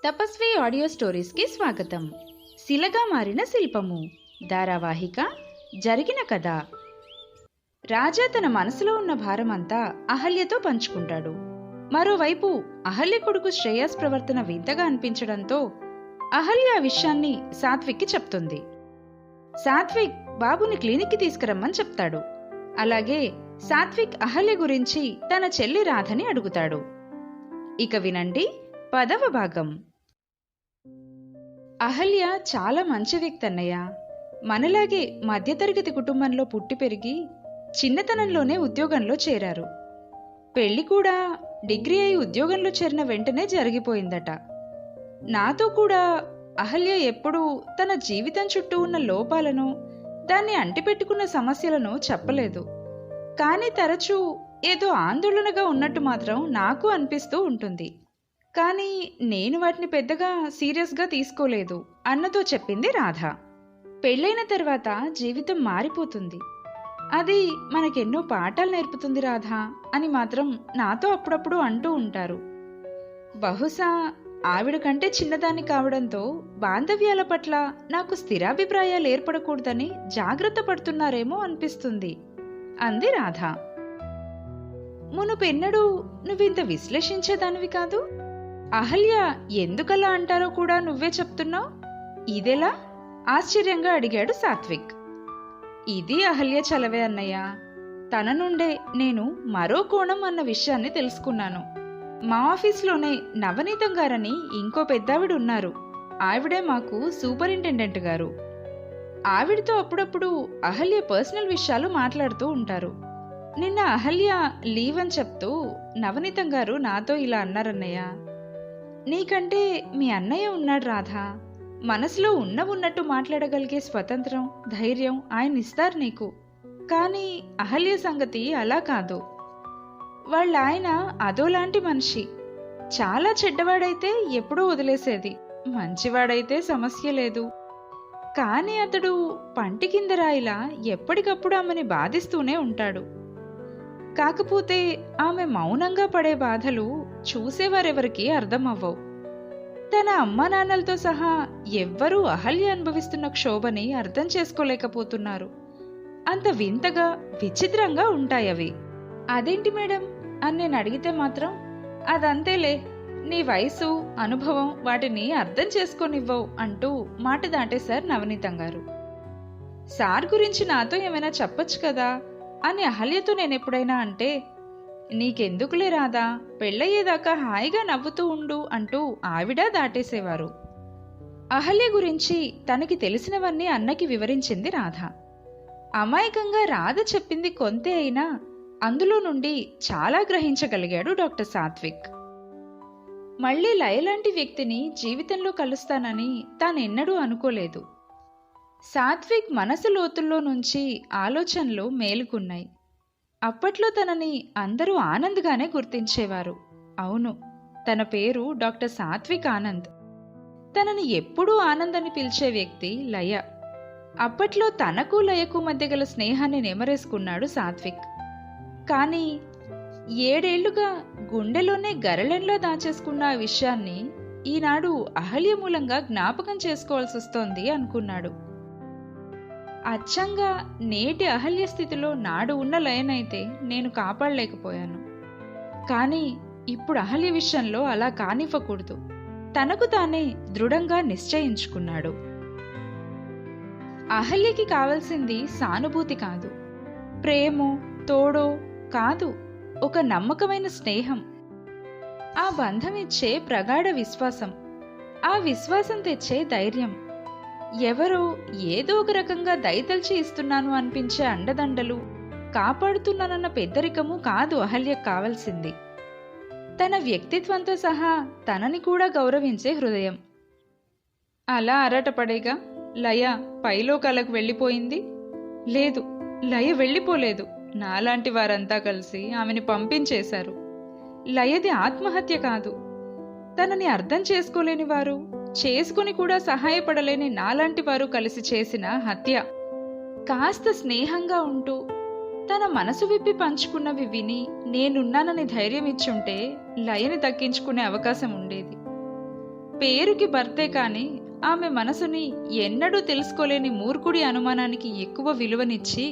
తపస్వి audio స్టోరీస్కి స్వాగతం. శిలగా మారిన శిల్పము ధారావాహిక. జరిగిన కథ. రాజా తన మనసులో ఉన్న భారమంతా అహల్యతో పంచుకుంటాడు. మరోవైపు అహల్య కొడుకు శ్రేయస్ ప్రవర్తన వింతగా అనిపించడంతో అహల్య ఆ విషయాన్ని సాత్విక్కి చెప్తుంది. సాత్విక్ బాబుని క్లినిక్కి తీసుకురమ్మని చెప్తాడు. అలాగే సాత్విక్ అహల్య గురించి తన చెల్లి రాధని అడుగుతాడు. ఇక వినండి 10వ భాగం. అహల్య చాలా మంచి వ్యక్తి అన్నయ్య. మనలాగే మధ్యతరగతి కుటుంబంలో పుట్టి పెరిగి చిన్నతనంలోనే ఉద్యోగంలో చేరారు. పెళ్లి కూడా డిగ్రీ అయి ఉద్యోగంలో చేరిన వెంటనే జరిగిపోయిందట. నాతో కూడా అహల్య ఎప్పుడూ తన జీవితం చుట్టూ ఉన్న లోపాలను, దాన్ని అంటిపెట్టుకున్న సమస్యలను చెప్పలేదు. కానీ తరచూ ఏదో ఆందోళనగా ఉన్నట్టు మాత్రం నాకు అనిపిస్తూ ఉంటుంది. కానీ నేను వాటిని పెద్దగా సీరియస్గా తీసుకోలేదు అన్నతో చెప్పింది రాధ. పెళ్ళైన తర్వాత జీవితం మారిపోతుంది, అది మనకెన్నో పాఠాలు నేర్పుతుంది రాధ అని మాత్రం నాతో అప్పుడప్పుడు అంటూ ఉంటారు. బహుశా ఆవిడ కంటే చిన్నదాన్ని కావడంతో బాంధవ్యాల పట్ల నాకు స్థిరాభిప్రాయాలు ఏర్పడకూడదని జాగ్రత్త పడుతున్నారేమో అనిపిస్తుంది అంది రాధ. మునుపెన్నడూ నువ్వింత విశ్లేషించేదానివి కాదు. అహల్య ఎందుకలా అంటారో కూడా నువ్వే చెప్తున్నావు. ఇదెలా? ఆశ్చర్యంగా అడిగాడు సాత్విక్. ఇది అహల్య చలవే అన్నయ్య. తన నుండే నేను మరో కోణం అన్న విషయాన్ని తెలుసుకున్నాను. మా ఆఫీస్లోనే నవనీతం గారని ఇంకో పెద్దావిడ ఉన్నారు. ఆవిడే మాకు సూపరింటెండెంట్ గారు. ఆవిడతో అప్పుడప్పుడు అహల్య పర్సనల్ విషయాలు మాట్లాడుతూ ఉంటారు. నిన్న అహల్య లీవ్ అని చెప్తూ నవనీతం గారు నాతో ఇలా అన్నారన్నయ్య, నీకంటే మీ అన్నయ్య ఉన్నాడు రాధా. మనసులో ఉన్నట్టు మాట్లాడగలిగే స్వతంత్రం, ధైర్యం ఆయన ఇస్తారు నీకు. కానీ అహల్య సంగతి అలా కాదు. వాళ్ళ ఆయన అదోలాంటి మనిషి. చాలా చెడ్డవాడైతే ఎప్పుడూ వదిలేసేది, మంచివాడైతే సమస్య లేదు. కానీ అతడు పంటి కింద రాయిలా ఎప్పటికప్పుడు ఆమెని బాధిస్తూనే ఉంటాడు. కాకపోతే ఆమె మౌనంగా పడే బాధలు చూసేవారెవరికీ అర్థమవ్వవు. తన అమ్మా నాన్నలతో సహా ఎవ్వరూ అహల్య అనుభవిస్తున్న క్షోభని అర్థం చేసుకోలేకపోతున్నారు. అంత వింతగా, విచిత్రంగా ఉంటాయవి. అదేంటి మేడం అని నేను అడిగితే మాత్రం, అదంతేలే, నీ వయసు, అనుభవం వాటిని అర్థం చేసుకోనివ్వవు అంటూ మాట దాటేశారు నవనీతం గారు. సార్ గురించి నాతో ఏమైనా చెప్పొచ్చు కదా అని అహల్యతో నేనెప్పుడైనా అంటే, నీకెందుకులే రాదా, పెళ్ళయ్యేదాకా హాయిగా నవ్వుతూ ఉండు అంటూ ఆవిడ దాటేసేవారు. అహల్య గురించి తనకి తెలిసినవన్నీ అన్నకి వివరించింది రాధ. అమాయకంగా రాధ చెప్పింది కొంతే అయినా అందులో నుండి చాలా గ్రహించగలిగాడు డాక్టర్ సాత్విక్. మళ్లీ లయలాంటి వ్యక్తిని జీవితంలో కలుస్తానని తానెన్నడూ అనుకోలేదు. సాత్విక్ మనసు లోతుల్లో నుంచి ఆలోచనలు మేలుకున్నాయి. అప్పట్లో తనని అందరూ ఆనంద్గానే గుర్తించేవారు. అవును, తన పేరు డాక్టర్ సాత్విక్ ఆనంద్. తనని ఎప్పుడూ ఆనంద్ అని పిలిచే వ్యక్తి లయ. అప్పట్లో తనకు లయకు మధ్య గల స్నేహాన్ని నెమరేసుకున్నాడు సాత్విక్. కానీ 7 ఏళ్లుగా గుండెలోనే గరళంలో దాచేసుకున్న ఆ విషయాన్ని ఈనాడు అహల్య మూలంగా జ్ఞాపకం చేసుకోవాల్సి వస్తోంది అనుకున్నాడు. అచ్చంగా నేటి అహల్య స్థితిలో నాడు ఉన్న లయనైతే నేను కాపాడలేకపోయాను. కానీ ఇప్పుడు అహల్య విషయంలో అలా కానివ్వకూడదు. తనకు తానే దృఢంగా నిశ్చయించుకున్నాడు. అహల్యకి కావలసింది సానుభూతి కాదు, ప్రేమో తోడో కాదు, ఒక నమ్మకమైన స్నేహం. ఆ బంధం ఇచ్చే ప్రగాఢ విశ్వాసం, ఆ విశ్వాసం తెచ్చే ధైర్యం. ఎవరో ఏదో ఒక రకంగా దయతల్చి ఇస్తున్నాను అనిపించే అండదండలు, కాపాడుతున్నానన్న పెద్దరికము కాదు అహల్యకు కావలసింది. తన వ్యక్తిత్వంతో సహా తనని కూడా గౌరవించే హృదయం. అలా అరటపడేగా లయ పైలోకాలకు వెళ్ళిపోయింది. లేదు, లయ వెళ్ళిపోలేదు. నాలాంటి వారంతా కలిసి ఆమెని పంపించేశారు. లయది ఆత్మహత్య కాదు. తనని అర్థం చేసుకోలేని వారు, చేసుకుని కూడా సహాయపడలేని నాలాంటి వారు కలిసి చేసిన హత్య. కాస్త స్నేహంగా ఉంటూ తన మనసు విప్పి పంచుకున్నవి విని నేనున్నానని ధైర్యం ఇచ్చుంటే లయని దక్కించుకునే అవకాశం ఉండేది. పేరుకి భర్తే కాని ఆమె మనసుని ఎన్నడూ తెలుసుకోలేని మూర్ఖుడి అనుమానానికి ఎక్కువ విలువనిచ్చి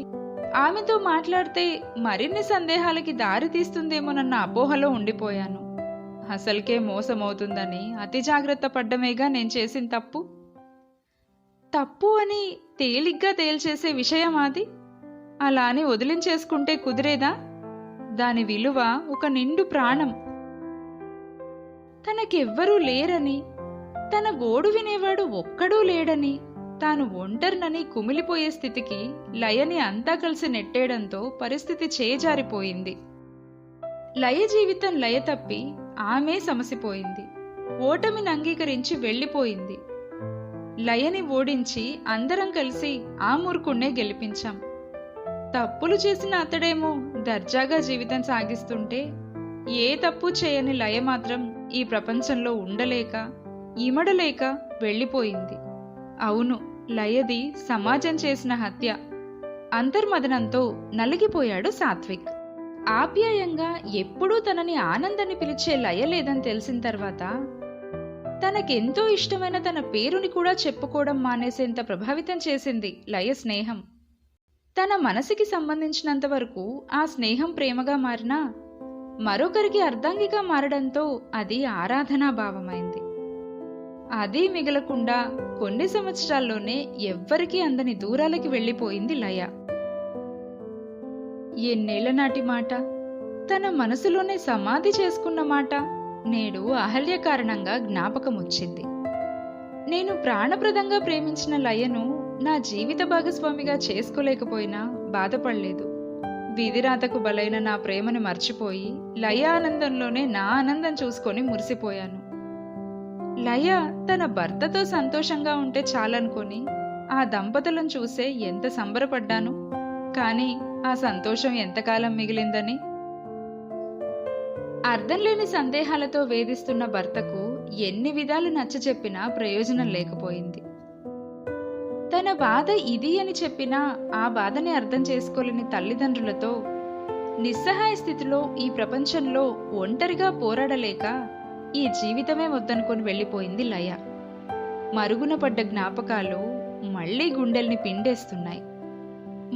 ఆమెతో మాట్లాడితే మరిన్ని సందేహాలకి దారి తీస్తుందేమోనన్న అపోహలో ఉండిపోయాను. అసలుకే మోసమవుతుందని అతి జాగ్రత్త పడ్డమేగా నేను చేసిన తప్పు. తప్పు అని తేలిగ్గా తేల్చేసే విషయం అది. అలా అని వదిలించేసుకుంటే కుదిరేదా? దాని విలువ ఒక నిండు ప్రాణం. తనకెవ్వరూ లేరని, తన గోడు వినేవాడు ఒక్కడూ లేడని, తాను ఒంటరినని కుమిలిపోయే స్థితికి లయని అంతా కలిసి నెట్టేయడంతో పరిస్థితి చేజారిపోయింది. లయ జీవితం లయ తప్పి ఆమె సమసిపోయింది. ఓటమిని అంగీకరించి వెళ్ళిపోయింది. లయని ఓడించి అందరం కలిసి ఆ మూర్ఖుణ్ణే గెలిపించాం. తప్పులు చేసిన అతడేమో దర్జాగా జీవితం సాగిస్తుంటే ఏ తప్పు చేయని లయ మాత్రం ఈ ప్రపంచంలో ఉండలేక ఇమడలేక వెళ్ళిపోయింది. అవును, లయది సమాజం చేసిన హత్య. అంతర్మదనంతో నలిగిపోయాడు సాత్విక్. ఆప్యాయంగా ఎప్పుడూ తనని ఆనందని పిలిచే లయ లేదని తెలిసిన తర్వాత తనకెంతో ఇష్టమైన తన పేరుని కూడా చెప్పుకోవడం మానేసేంత ప్రభావితం చేసింది లయ స్నేహం. తన మనసుకి సంబంధించినంత వరకు ఆ స్నేహం ప్రేమగా మారినా మరొకరికి అర్ధాంగిగా మారడంతో అది ఆరాధనా భావమైంది. అది మిగలకుండా కొన్ని సంవత్సరాల్లోనే ఎవ్వరికీ అందని దూరాలకి వెళ్ళిపోయింది లయ. ఎన్నేళ్ల నాటి మాట, తన మనసులోనే సమాధి చేసుకున్న మాట నేడు అహల్య కారణంగా జ్ఞాపకం వచ్చింది. నేను ప్రాణప్రదంగా ప్రేమించిన లయను నా జీవిత భాగస్వామిగా చేసుకోలేకపోయినా బాధపడలేదు. విధిరాతకు బలైన నా ప్రేమను మర్చిపోయి లయ ఆనందంలోనే నా ఆనందం చూసుకొని మురిసిపోయాను. లయ తన భర్తతో సంతోషంగా ఉంటే చాలనుకొని ఆ దంపతులను చూసే ఎంత సంబరపడ్డాను. కానీ ఆ సంతోషం ఎంతకాలం మిగిలిందని. అర్థం లేని సందేహాలతో వేధిస్తున్న భర్తకు ఎన్ని విధాలు నచ్చచెప్పినా ప్రయోజనం లేకపోయింది. తన బాధ ఇది అని చెప్పినా ఆ బాధని అర్థం చేసుకోలేని తల్లిదండ్రులతో నిస్సహాయ స్థితిలో ఈ ప్రపంచంలో ఒంటరిగా పోరాడలేక ఈ జీవితమే వద్దనుకొని వెళ్ళిపోయింది లయ. మరుగున పడ్డ జ్ఞాపకాలు మళ్లీ గుండెల్ని పిండేస్తున్నాయి.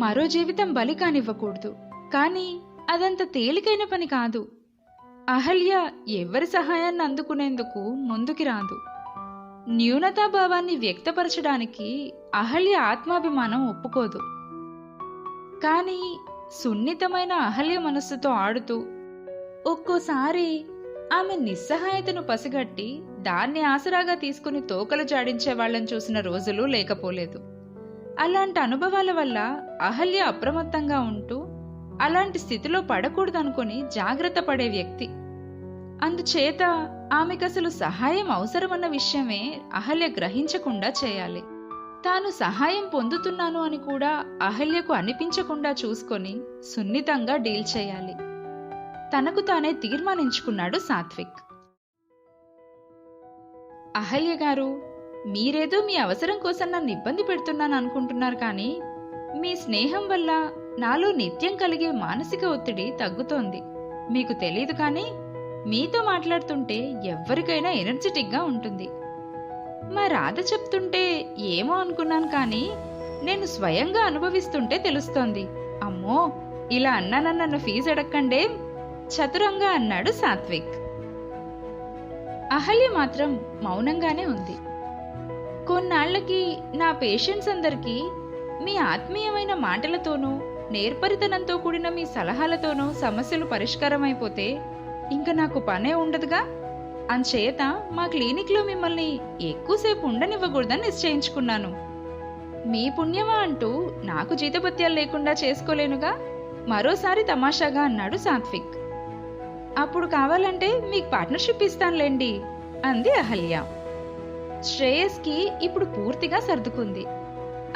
మరో జీవితం బలి కానివ్వకూడదు. కానీ అదంత తేలికైన పని కాదు. అహల్య ఎవరి సహాయాన్ని అందుకునేందుకు ముందుకి రాదు. న్యూనతాభావాన్ని వ్యక్తపరచడానికి అహల్య ఆత్మాభిమానం ఒప్పుకోదు. కానీ సున్నితమైన అహల్య మనస్సుతో ఆడుతూ ఒక్కోసారి ఆమె నిస్సహాయతను పసిగట్టి దాన్ని ఆసరాగా తీసుకుని తోకలు జాడించే వాళ్లను చూసిన రోజులు లేకపోలేదు. అలాంటి అనుభవాల వల్ల అహల్య అప్రమత్తంగా ఉంటూ అలాంటి స్థితిలో పడకూడదనుకుని జాగ్రత్త పడే వ్యక్తి. అందుచేత ఆమెకసలు సహాయం అవసరమన్న విషయమే అహల్య గ్రహించకుండా చేయాలి. తాను సహాయం పొందుతున్నాను అని కూడా అహల్యకు అనిపించకుండా చూసుకొని సున్నితంగా డీల్ చేయాలి. తనకు తానే తీర్మానించుకున్నాడు సాత్విక్. అహల్య గారు, మీరేదో మీ అవసరం కోసం నన్ను ఇబ్బంది పెడుతున్నాను అనుకుంటున్నారు, కానీ మీ స్నేహం వల్ల నాలో నిత్యం కలిగే మానసిక ఒత్తిడి తగ్గుతోంది. మీకు తెలీదు, కానీ మీతో మాట్లాడుతుంటే ఎవ్వరికైనా ఎనర్జెటిక్గా ఉంటుంది. మా రాధ చెప్తుంటే ఏమో అనుకున్నాను, కానీ నేను స్వయంగా అనుభవిస్తుంటే తెలుస్తోంది. అమ్మో, ఇలా అన్నానన్న నన్ను ఫీజు అడక్కండే, చతురంగా అన్నాడు సాత్విక్. అహల్య మాత్రం మౌనంగానే ఉంది. కొన్నాళ్లకి నా పేషెంట్స్ అందరికీ మీ ఆత్మీయమైన మాటలతోనూ నేర్పరితనంతో కూడిన మీ సలహాలతోనూ సమస్యలు పరిష్కారమైపోతే ఇంక నాకు పనే ఉండదుగా. అంచేత మా క్లినిక్లో మిమ్మల్ని ఎక్కువసేపు ఉండనివ్వకూడదని నిశ్చయించుకున్నాను. మీ పుణ్యమా అంటూ నాకు జీతభత్యాలు లేకుండా చేసుకోలేనుగా, మరోసారి తమాషాగా అన్నాడు సాత్విక్. అప్పుడు కావాలంటే మీకు పార్ట్నర్షిప్ ఇస్తానులేండి అంది అహల్య. శ్రేయస్కి ఇప్పుడు పూర్తిగా సర్దుకుంది.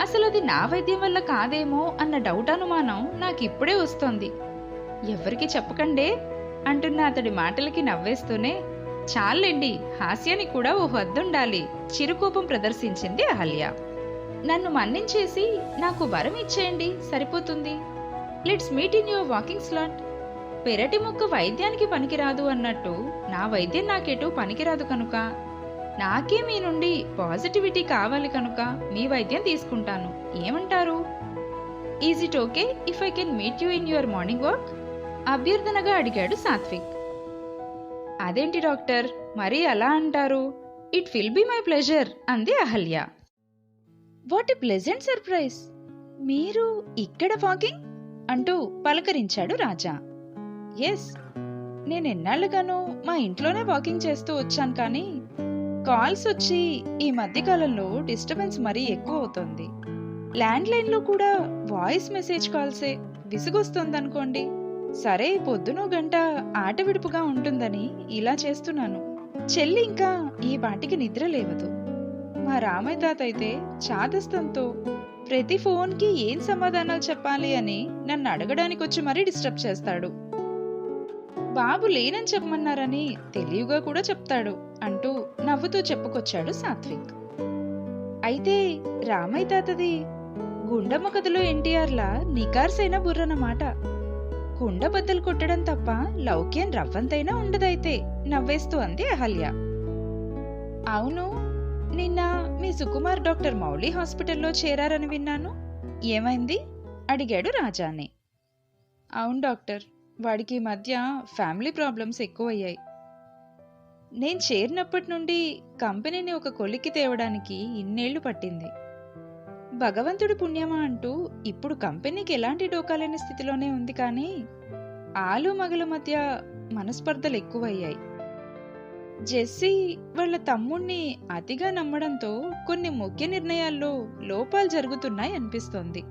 అసలు అది నా వైద్యం వల్ల కాదేమో అన్న డౌట్ అనుమానం నాకిప్పుడే వస్తోంది. ఎవరికి చెప్పకండే అంటున్న అతడి మాటలకి నవ్వేస్తూనే, చాలండి, హాస్యానికి కూడా ఓ హద్దుండాలి, చిరుకోపం ప్రదర్శించింది అహల్య. నన్ను మన్నించేసి నాకు వరం ఇచ్చేయండి, సరిపోతుంది. Let's meet in your walking slot. పెరటి మొక్క వైద్యానికి పనికిరాదు అన్నట్టు నా వైద్యం నాకెటూ పనికిరాదు కనుక నాకే మీ నుండి పాజిటివిటీ కావాలి కనుక మీ వైద్యం తీసుకుంటాను. ఏమంటారు? Is it okay if I can meet you in your morning walk? అభ్యర్థనగా అడిగాడు సాత్విక్. అదేంటి డాక్టర్, మరీ అలా అంటారు? It will be my pleasure అంది Ahalya. What a pleasant surprise! మీరు ఇక్కడ వాకింగ్ అంటూ పలకరించాడు రాజా. ఎస్, నేనెన్నాళ్ళుగానో మా ఇంట్లోనే వాకింగ్ చేస్తూ వచ్చాను, కానీ కాల్స్ వచ్చి ఈ మధ్యకాలంలో డిస్టర్బెన్స్ మరీ ఎక్కువ అవుతోంది. ల్యాండ్లైన్లో కూడా వాయిస్ మెసేజ్ కాల్సే, విసుగొస్తోందనుకోండి. సరే, పొద్దునో గంట ఆట విడుపుగా ఉంటుందని ఇలా చేస్తున్నాను. చెల్లి ఇంకా ఈ పాటికి నిద్ర లేవదు. మా రామయ్య తాత అయితే చాదస్తంతో ప్రతి ఫోన్కి ఏం సమాధానాలు చెప్పాలి అని నన్ను అడగడానికి వచ్చి మరీ డిస్టర్బ్ చేస్తాడు. బాబు లేనని చెప్పమన్నారని తెలివిగా కూడా చెప్తాడు అంటూ నవ్వుతూ చెప్పుకొచ్చాడు సాత్విక్. అయితే రామయ్య తాతది గుండమ్మ కథలో ఎన్టీఆర్లా నికార్సైన బుర్రనమాట. కుండ బద్దలు కొట్టడం తప్ప లౌక్యం రవ్వంతైనా ఉండదైతే నవ్వేస్తూ అంది అహల్య. అవును, నిన్న మీ సుకుమార్ డాక్టర్ మౌళి హాస్పిటల్లో చేరారని విన్నాను. ఏమైంది అడిగాడు రాజాని. అవును డాక్టర్, వాడికి ఈ మధ్య ఫ్యామిలీ ప్రాబ్లమ్స్ ఎక్కువయ్యాయి. నేను చేరినప్పటి నుండి కంపెనీని ఒక కొలిక్కి తేవడానికి ఇన్నేళ్లు పట్టింది. భగవంతుడి పుణ్యమా అంటూ ఇప్పుడు కంపెనీకి ఎలాంటి డోకాలేని స్థితిలోనే ఉంది, కానీ ఆలు మగల మధ్య మనస్పర్ధలు ఎక్కువయ్యాయి. జెస్సీ వాళ్ళ తమ్ముణ్ణి అతిగా నమ్మడంతో కొన్ని ముఖ్య నిర్ణయాల్లో లోపాలు జరుగుతున్నాయి అనిపిస్తోంది.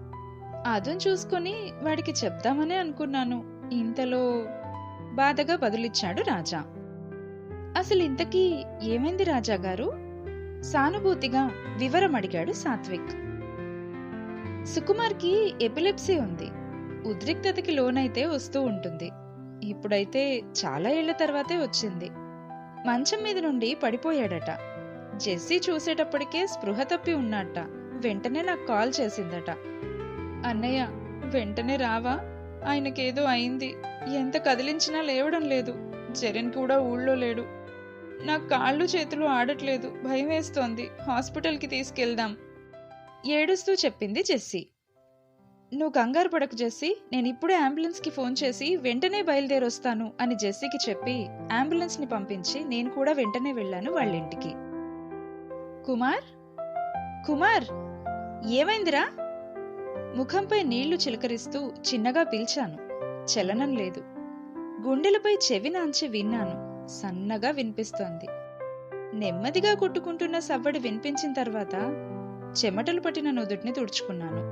అదును చూసుకొని వాడికి చెప్దామనే అనుకున్నాను. ఇంతలో బాధగా బదులిచ్చాడు రాజా. అసలు ఇంతకీ ఏమైంది రాజా గారు? సానుభూతిగా వివరం అడిగాడు సాత్విక్. సుకుమార్కి ఎపిలెప్సీ ఉంది. ఉద్రిక్తతకి లోనైతే వస్తూ ఉంటుంది. ఇప్పుడైతే చాలా ఏళ్ల తర్వాతే వచ్చింది. మంచం మీద నుండి పడిపోయాడట. జెస్సీ చూసేటప్పటికే స్పృహ తప్పి ఉన్నట్ట. వెంటనే నాకు కాల్ చేసిందట. అన్నయ్య, వెంటనే రావా, ఆయనకేదో అయింది, ఎంత కదిలించినా లేవడం లేదు. జెరెన్ కూడా ఊళ్ళో లేడు. నాకు కాళ్ళు చేతులు ఆడట్లేదు, భయం వేస్తోంది. హాస్పిటల్కి తీసుకెళ్దాం ఏడుస్తూ చెప్పింది జెస్సీ. నువ్వు కంగారు పడకు జెస్సీ, నేనిప్పుడే అంబులెన్స్కి ఫోన్ చేసి వెంటనే బయలుదేరొస్తాను అని జెస్సీకి చెప్పి అంబులెన్స్ని పంపించి నేను కూడా వెంటనే వెళ్ళాను వాళ్ళింటికి. కుమార్, కుమార్, ఏమైందిరా? ముఖంపై నీళ్లు చిలకరిస్తూ చిన్నగా పిలిచాను. చలనం లేదు. గుండెలపై చెవి నాంచి విన్నాను. సన్నగా వినిపిస్తోంది. నెమ్మదిగా కొట్టుకుంటున్న సవ్వడి వినిపించిన తర్వాత చెమటలు పట్టిన నుదుటిని తుడుచుకున్నాను.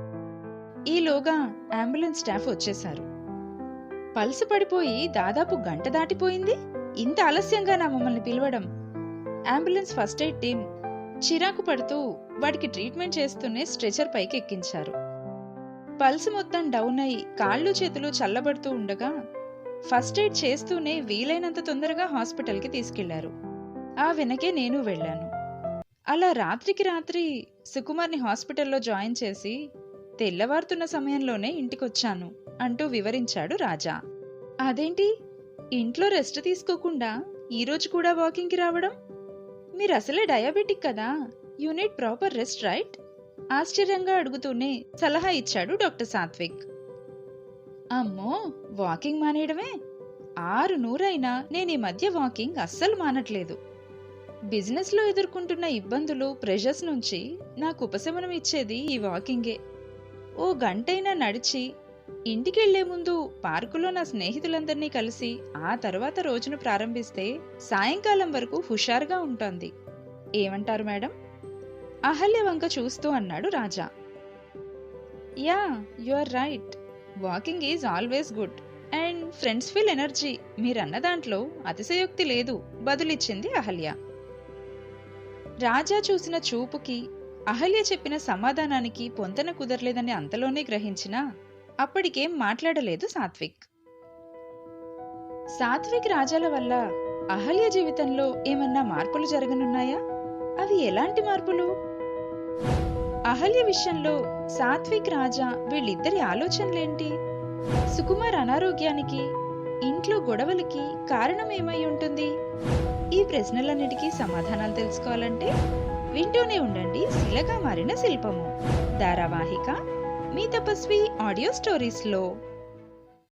ఈలోగా అంబులెన్స్ స్టాఫ్ వచ్చేశారు. పల్సు పడిపోయి దాదాపు గంట దాటిపోయింది. ఇంత ఆలస్యంగా నా మమ్మల్ని పిలవడం? అంబులెన్స్ ఫస్ట్ ఎయిడ్ టీం చిరాకు పడుతూ వాడికి ట్రీట్మెంట్ చేస్తూనే స్ట్రెచర్ పైకి ఎక్కించారు. పల్సు మొత్తం డౌన్ అయి కాళ్ళు చేతులు చల్లబడుతూ ఉండగా ఫస్ట్ ఎయిడ్ చేస్తూనే వీలైనంత తొందరగా హాస్పిటల్కి తీసుకెళ్లారు. ఆ వెనకే నేను వెళ్ళాను. అలా రాత్రికి రాత్రి సుకుమార్ని హాస్పిటల్లో జాయిన్ చేసి తెల్లవారుతున్న సమయంలోనే ఇంటికొచ్చాను అంటూ వివరించాడు రాజా. అదేంటి, ఇంట్లో రెస్ట్ తీసుకోకుండా ఈరోజు కూడా వాకింగ్కి రావడం? మీరు అసలే డయాబెటిక్ కదా, you need proper rest right? ఆశ్చర్యంగా అడుగుతూనే సలహా ఇచ్చాడు డాక్టర్ సాత్విక్. అమ్మో, వాకింగ్ మానేయడమే? 600 అయినా నేను ఈ మధ్య వాకింగ్ అస్సలు మానట్లేదు. బిజినెస్లో ఎదుర్కొంటున్న ఇబ్బందులు, ప్రెషర్స్ నుంచి నాకు ఉపశమనం ఇచ్చేది ఈ వాకింగే. ఓ గంటైనా నడిచి ఇంటికెళ్లే ముందు పార్కులో నా స్నేహితులందరినీ కలిసి ఆ తర్వాత రోజును ప్రారంభిస్తే సాయంకాలం వరకు హుషారుగా ఉంటుంది. ఏమంటారు మేడం? అహల్య వంక చూస్తూ అన్నాడు Raja. Yeah, you are right. Walking is always good and friends feel energy. మీరన్న దాంట్లో అతిశయోక్తి లేదు బదులిచ్చింది అహల్య. రాజా చూసిన చూపుకి అహల్య చెప్పిన సమాధానానికి పొంతన కుదరలేదని అంతలోనే గ్రహించినా అప్పటికేం మాట్లాడలేదు సాత్విక్. సాత్విక్ రాజాల వల్ల అహల్య జీవితంలో ఏమన్నా మార్పులు జరగనున్నాయా? అవి ఎలాంటి మార్పులు? అహల్య విషయంలో సాత్విక్ రాజా వీళ్ళిద్దరి ఆలోచనలేంటి? సుకుమార్ అనారోగ్యానికి ఇంట్లో గొడవలకి కారణం ఏమై ఉంటుంది? ఈ ప్రశ్నలన్నిటికీ సమాధానాలు తెలుసుకోవాలంటే వింటూనే ఉండండి శిలగా మారిన శిల్పము ధారావాహిక మీ తపస్వి ఆడియో స్టోరీస్లో.